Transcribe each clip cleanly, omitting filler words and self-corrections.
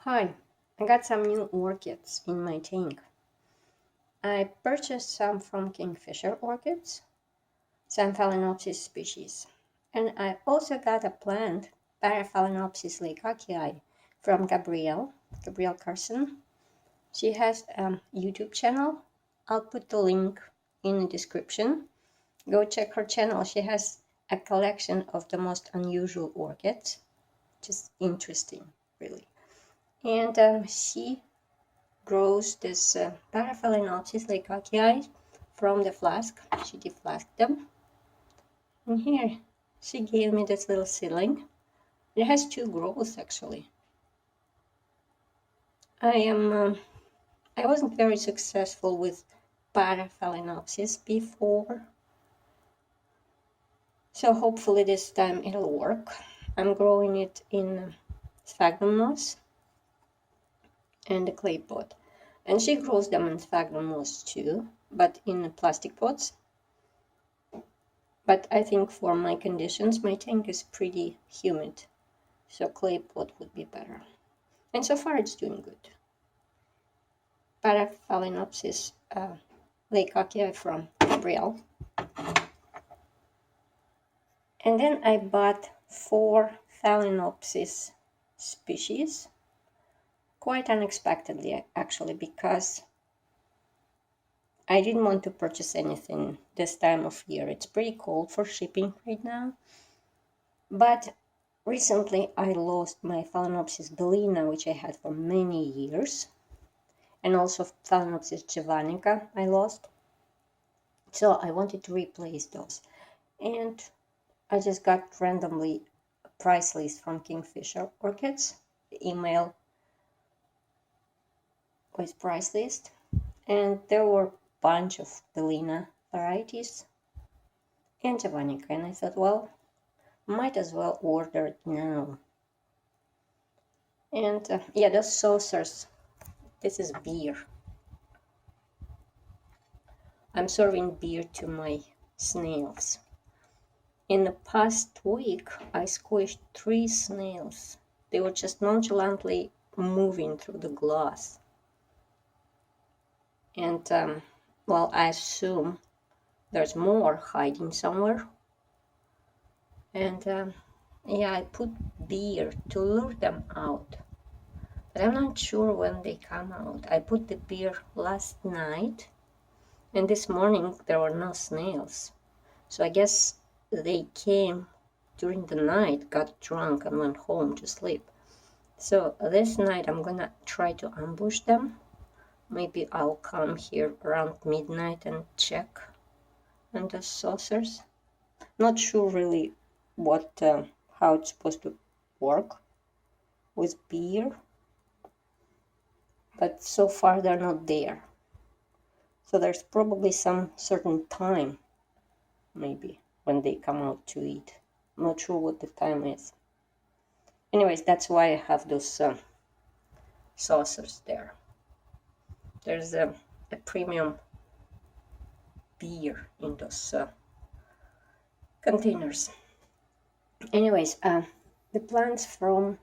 Hi, I got some new orchids in my tank. I purchased some from Kingfisher Orchids, some Phalaenopsis species, and I also got a plant, Paraphalaenopsis leikakii, from Gabrielle Carson. She has a YouTube channel. I'll put the link in the description. Go check her channel. She has a collection of the most unusual orchids, just interesting, really. And she grows this Paraphalaenopsis leikakii from the flask. She deflasked them. And here, she gave me this little seedling. It has two growths actually. I wasn't very successful with Paraphalaenopsis before, so hopefully this time it'll work. I'm growing it in sphagnum moss and a clay pot. And she grows them in sphagnum moss too, but in plastic pots. But I think for my conditions, my tank is pretty humid, so clay pot would be better. And so far it's doing good. Paraphalaenopsis leikakii from Gabrielle. And then I bought 4 Phalaenopsis species, quite unexpectedly actually, because I didn't want to purchase anything this time of year. It's pretty cold for shipping right now. But recently I lost my Phalaenopsis Bellina, which I had for many years. And also Phalaenopsis Javonnika I lost. So I wanted to replace those. And I just got randomly a price list from Kingfisher Orchids, the email with price list. And there were bunch of Bellina varieties and javanica, and I thought, well, might as well order it now. And yeah, those saucers, this is beer. I'm serving beer to my snails. In the past week I squished 3 snails. They were just nonchalantly moving through the glass. And well, I assume there's more hiding somewhere. And yeah, I put beer to lure them out. But I'm not sure when they come out. I put the beer last night, and this morning there were no snails. So I guess they came during the night, got drunk, and went home to sleep. So this night I'm gonna try to ambush them. Maybe I'll come here around midnight and check on the saucers. Not sure really what how it's supposed to work with beer, but so far they're not there. So there's probably some certain time, maybe, when they come out to eat. I'm not sure what the time is. Anyways, that's why I have those saucers there. There's a premium beer in those containers. Anyways, the plants from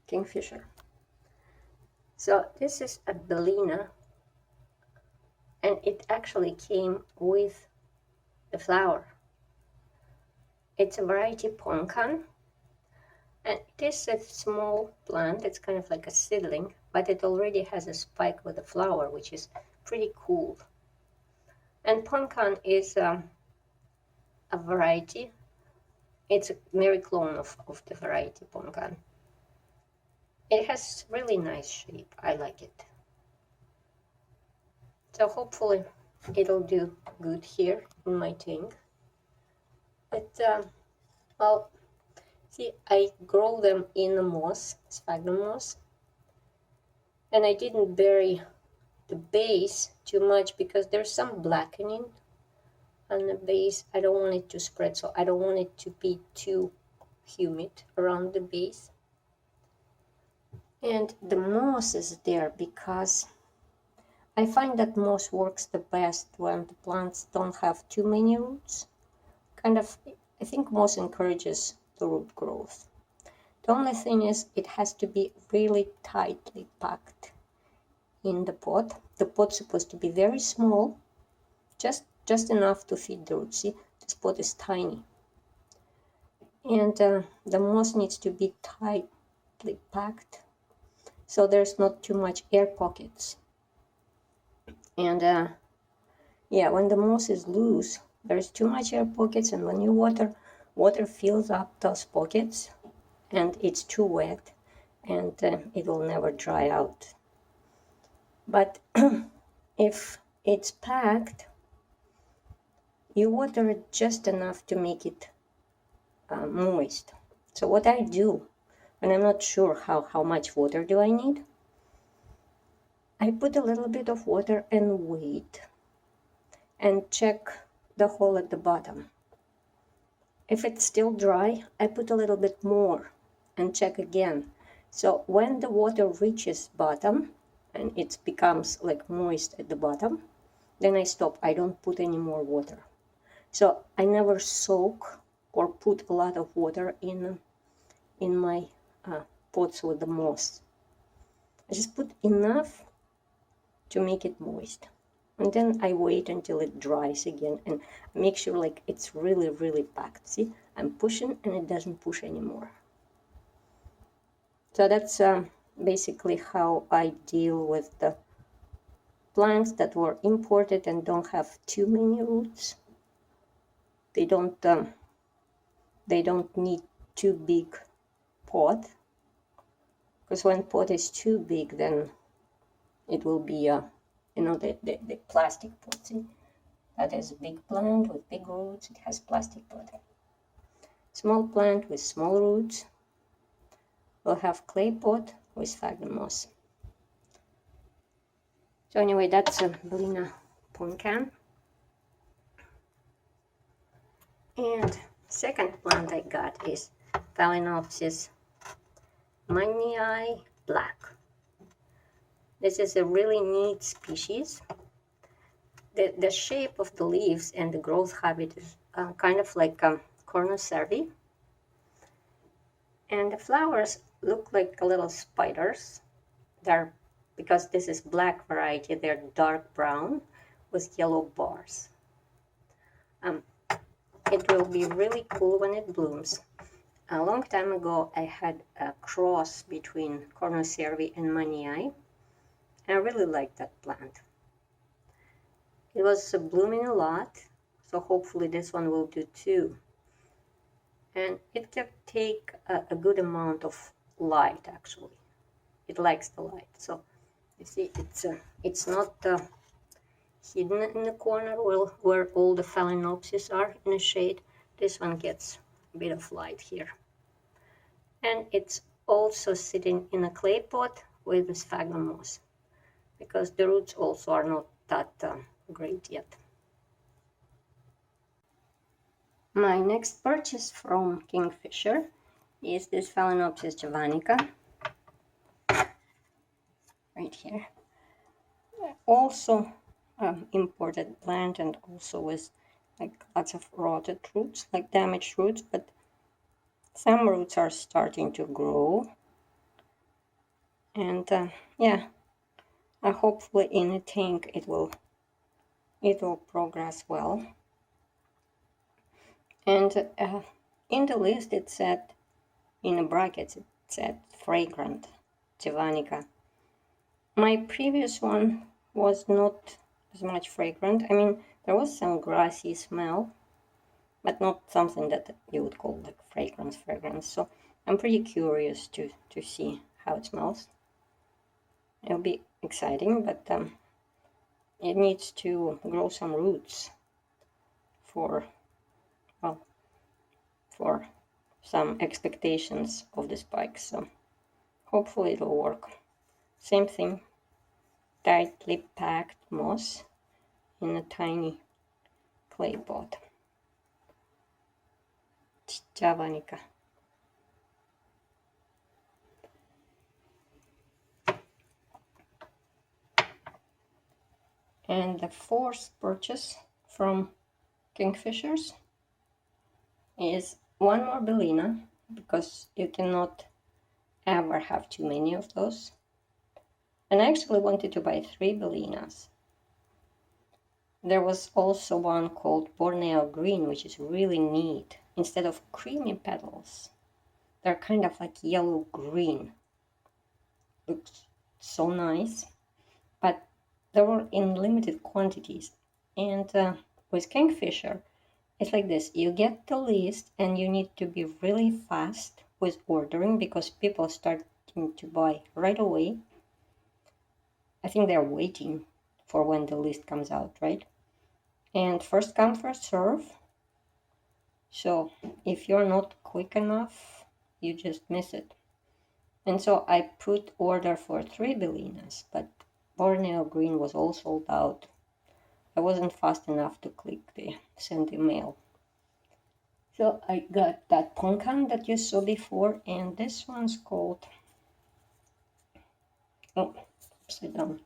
Kingfisher. So this is a Bellina, and it actually came with the flower. It's a variety Ponkan, and it is a small plant. It's kind of like a seedling, but it already has a spike with a flower, which is pretty cool. And Ponkan is a variety. It's a very clone of the variety Ponkan. It has really nice shape. I like it. So hopefully it'll do good here in my tank. But well, see, I grow them in the moss, sphagnum moss, and I didn't bury the base too much because there's some blackening on the base. I don't want it to spread, so I don't want it to be too humid around the base. And the moss is there because I find that moss works the best when the plants don't have too many roots. Kind of, I think moss encourages the root growth. The only thing is it has to be really tightly packed in the pot. The pot's supposed to be very small, just enough to feed the roots. See, this pot is tiny. And the moss needs to be tightly packed, so there's not too much air pockets. And yeah, when the moss is loose, there's too much air pockets, and when you water fills up those pockets, and it's too wet, and it will never dry out. But if it's packed, you water it just enough to make it moist. So what I do when I'm not sure how much water do I need, I put a little bit of water and wait and check the hole at the bottom. If it's still dry, I put a little bit more and check again. So when the water reaches bottom and it becomes like moist at the bottom, then I stop. I don't put any more water. So I never soak or put a lot of water in my pots with the moss. I just put enough to make it moist, and then I wait until it dries again and make sure like it's really packed. See, I'm pushing and it doesn't push anymore. So that's basically how I deal with the plants that were imported and don't have too many roots. They don't need too big pot, because when pot is too big, then it will be the plastic pot. See, that is a big plant with big roots. It has plastic pot. Small plant with small roots will have clay pot with sphagnum moss. So anyway, that's a Bellina Ponkan. And second plant I got is Phalaenopsis Manii black. This is a really neat species. The shape of the leaves and the growth habit is kind of like cornocervi. And the flowers look like little spiders. They're, because this is black variety, they're dark brown with yellow bars. It will be really cool when it blooms. A long time ago, I had a cross between cornocervi and mannii. I really liked that plant. It was blooming a lot, so hopefully this one will do too. And it can take a good amount of light, actually. It likes the light. So you see, it's not hidden in the corner where all the Phalaenopsis are in a shade. This one gets a bit of light here. And it's also sitting in a clay pot with the sphagnum moss, because the roots also are not that great yet. My next purchase from Kingfisher is this Phalaenopsis Javonnika, right here. Also imported plant, and also with like lots of rotted roots, like damaged roots, but some roots are starting to grow. And yeah, hopefully in a tank it will progress well. And in the list it said, in the brackets it said fragrant Javanica. My previous one was not as much fragrant. I mean, there was some grassy smell, but not something that you would call like fragrance. So I'm pretty curious to see how it smells. It'll be exciting, but it needs to grow some roots for some expectations of the spikes. So hopefully it'll work. Same thing, tightly packed moss in a tiny clay pot. Javanica. And the fourth purchase from Kingfishers is one more Bellina, because you cannot ever have too many of those. And I actually wanted to buy 3 Bellinas. There was also one called Borneo Green, which is really neat. Instead of creamy petals, they're kind of like yellow-green. Looks so nice. But they were in limited quantities. And with Kingfisher, it's like this. You get the list and you need to be really fast with ordering because people start to buy right away. I think they're waiting for when the list comes out, right? And first come, first serve. So if you're not quick enough, you just miss it. And so I put order for 3 Bellinas, but Borneo Green was all sold out. I wasn't fast enough to click the send email. So I got that Ponkan that you saw before, and this one's called, oh, upside down.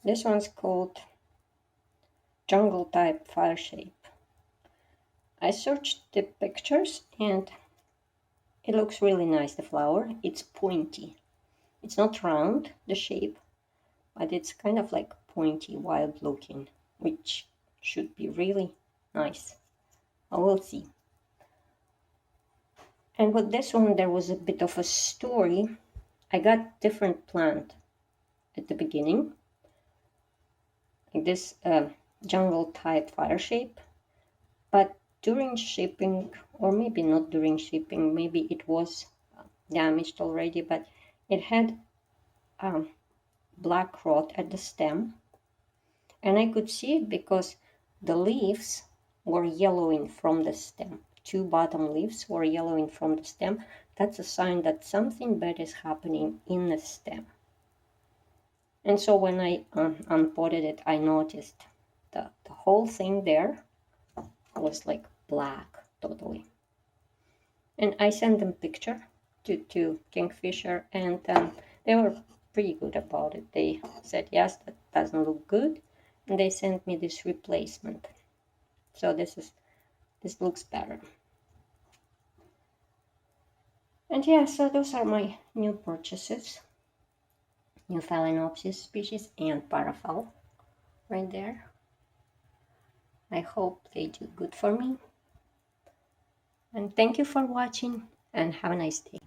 This one's called Jungle Type Fire Shape. I searched the pictures and it looks really nice, the flower. It's pointy. It's not round, the shape, but it's kind of like pointy, wild looking, which should be really nice. I will see. And with this one, there was a bit of a story. I got different plant at the beginning, like this jungle type fire shape, but during shipping, or maybe not during shipping, maybe it was damaged already, but it had black rot at the stem, and I could see it because the leaves were yellowing from the stem. 2 bottom leaves were yellowing from the stem. That's a sign that something bad is happening in the stem. And so when I unpotted it, I noticed the whole thing there was like black totally. And I sent them picture to Kingfisher, and they were pretty good about it. They said, yes, that doesn't look good, and they sent me this replacement. So this looks better. And yeah, so those are my new purchases. New Phalaenopsis species and Paraphal right there. I hope they do good for me. And thank you for watching and have a nice day.